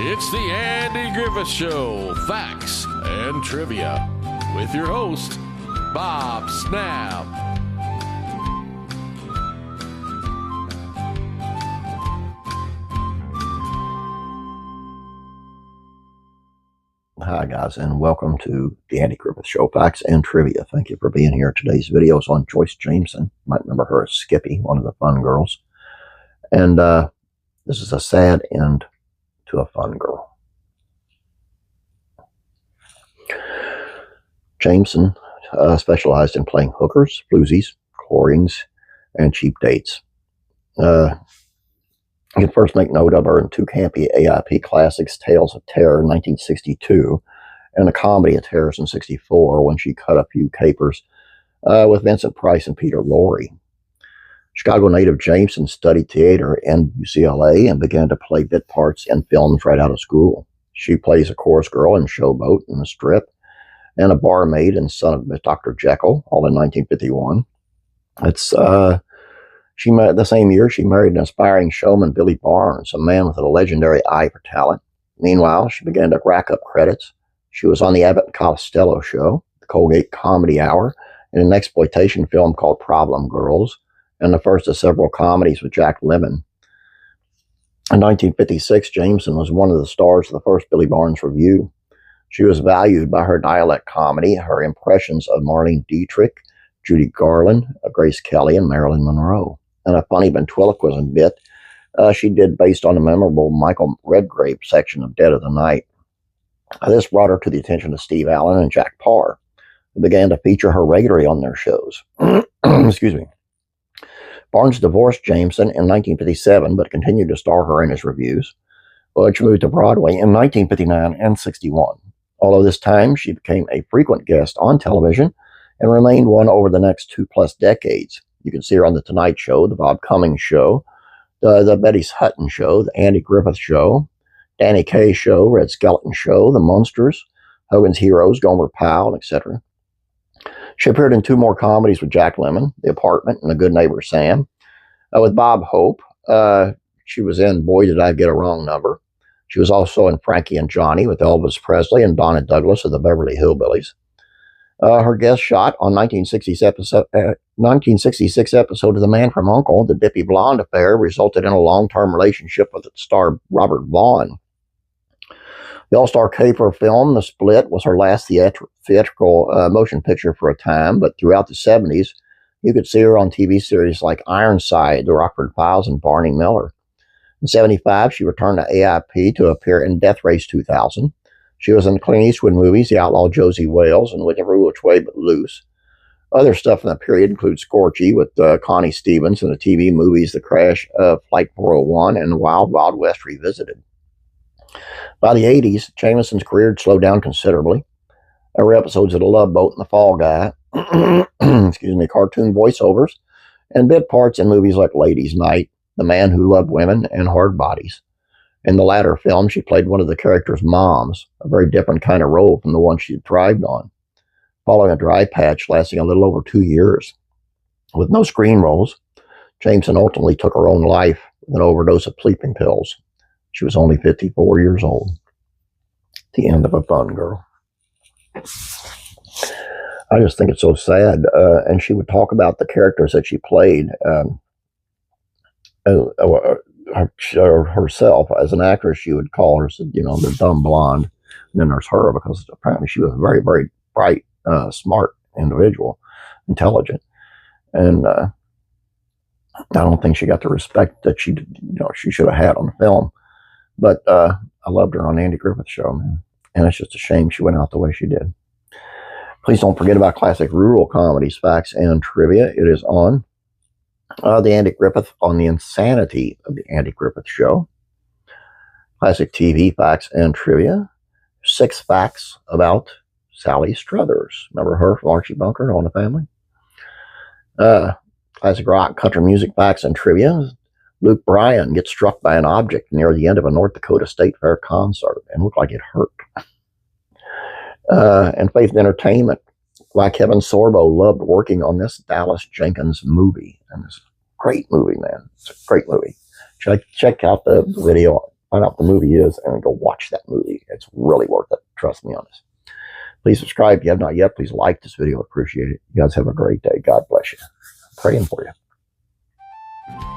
It's the Andy Griffith Show, Facts and Trivia, with your host, Bob Snap. Hi guys, and welcome to the Andy Griffith Show, Facts and Trivia. Thank you for being here. Today's video is on Joyce Jameson. You might remember her as Skippy, one of the fun girls. And this is a sad end to a fun girl. Jameson specialized in playing hookers, floozies, chorines, and cheap dates. You can first make note of her in two campy AIP classics, Tales of Terror in 1962 and A Comedy of Terrors in 1964, when she cut a few capers with Vincent Price and Peter Lorre. Chicago native Jameson studied theater in UCLA and began to play bit parts in films right out of school. She plays a chorus girl in Showboat and The Strip, and a barmaid in Son of Dr. Jekyll, all in 1951. The same year, she married an aspiring showman, Billy Barnes, a man with a legendary eye for talent. Meanwhile, she began to rack up credits. She was on the Abbott and Costello Show, the Colgate Comedy Hour, and an exploitation film called Problem Girls, and the first of several comedies with Jack Lemmon. In 1956, Jameson was one of the stars of the first Billy Barnes review. She was valued by her dialect comedy, her impressions of Marlene Dietrich, Judy Garland, Grace Kelly, and Marilyn Monroe, and a funny ventriloquism bit she did based on the memorable Michael Redgrave section of Dead of the Night. This brought her to the attention of Steve Allen and Jack Parr, who began to feature her regularly on their shows. Excuse me. Barnes divorced Jameson in 1957, but continued to star her in his reviews, which moved to Broadway in 1959 and 61. Although this time she became a frequent guest on television and remained one over the next 2+ decades. You can see her on The Tonight Show, The Bob Cummings Show, the Betty Hutton Show, The Andy Griffith Show, Danny Kaye Show, Red Skeleton Show, The Munsters, Hogan's Heroes, Gomer Pyle, etc. She appeared in 2 more comedies with Jack Lemmon, The Apartment and The Good Neighbor Sam. With Bob Hope, she was in Boy Did I Get a Wrong Number. She was also in Frankie and Johnny with Elvis Presley and Donna Douglas of the Beverly Hillbillies. Her guest shot on 1966 episode of The Man from U.N.C.L.E., The Dippy Blonde Affair, resulted in a long-term relationship with its star Robert Vaughn. The all-star caper film, The Split, was her last theatrical motion picture for a time, but throughout the 70s, you could see her on TV series like Ironside, The Rockford Files, and Barney Miller. In 1975, she returned to AIP to appear in Death Race 2000. She was in the Clint Eastwood movies, The Outlaw Josie Wales, and Whichever Which Way But Loose. Other stuff in that period includes Scorchy with Connie Stevens, and the TV movies The Crash of Flight 401 and Wild Wild West Revisited. By the 80s, Jameson's career slowed down considerably. There were episodes of The Love Boat and The Fall Guy, cartoon voiceovers, and bit parts in movies like Ladies' Night, The Man Who Loved Women, and Hard Bodies. In the latter film, she played one of the character's moms, a very different kind of role from the one she had thrived on, following a dry patch lasting a little over 2 years. With no screen roles, Jameson ultimately took her own life with an overdose of sleeping pills. She was only 54 years old. The end of a fun girl. I just think it's so sad. And she would talk about the characters that she played herself. As an actress, she would call her, the dumb blonde. And then there's her, because apparently she was a very, very bright, smart individual, intelligent. And I don't think she got the respect that she should have had on the film. But I loved her on the Andy Griffith Show, man. And it's just a shame she went out the way she did. Please don't forget about classic rural comedies, facts, and trivia. It is on the Andy Griffith, on the Insanity of the Andy Griffith Show. Classic TV facts and trivia. 6 facts about Sally Struthers. Remember her from Archie Bunker, All in the Family? Classic rock country music facts and trivia. Luke Bryan gets struck by an object near the end of a North Dakota State Fair concert and looked like it hurt. And Faith and Entertainment. Why Kevin Sorbo loved working on this Dallas Jenkins movie. And it's a great movie, man. It's a great movie. Check out the video find out what the movie is and go watch that movie. It's really worth it. Trust me on this. Please subscribe if you have not yet. Please like this video. I appreciate it. You guys have a great day. God bless you. I'm praying for you.